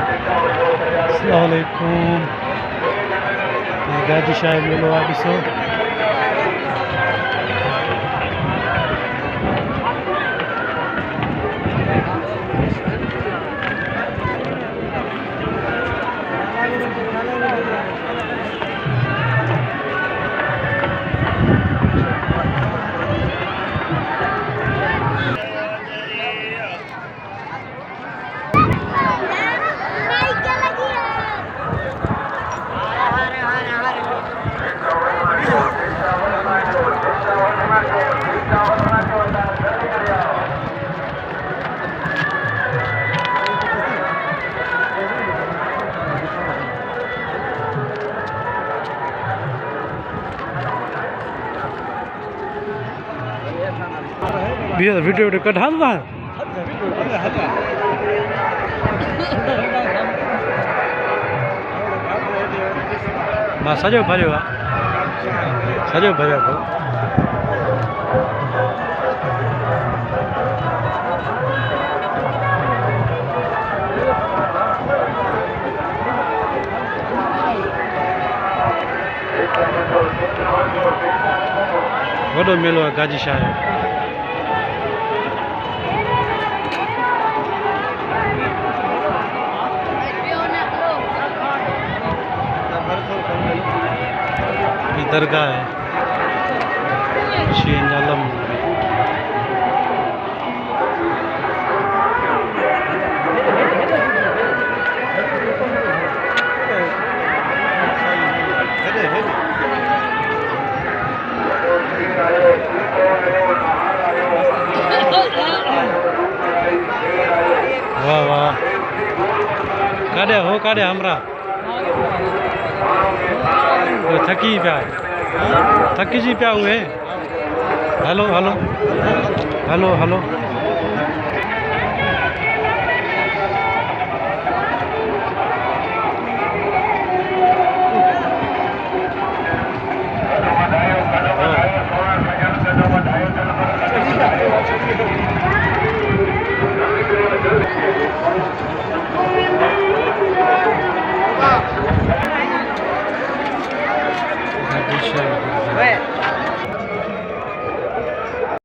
अस्सलामुअलैकुम। गाजी शाह मेलो आ ॾिसो। भैया वीडियो कढा था मां सॼो भरियो आहे सॼो भरियो पियो। वॾो मेलो आहे गाजी शाह जो। दरगाह है शीन आलम। वाह वाह काॾे हो काॾे हमरा थकी पिया थकिजी पिया हुए। Hello hello hello hello.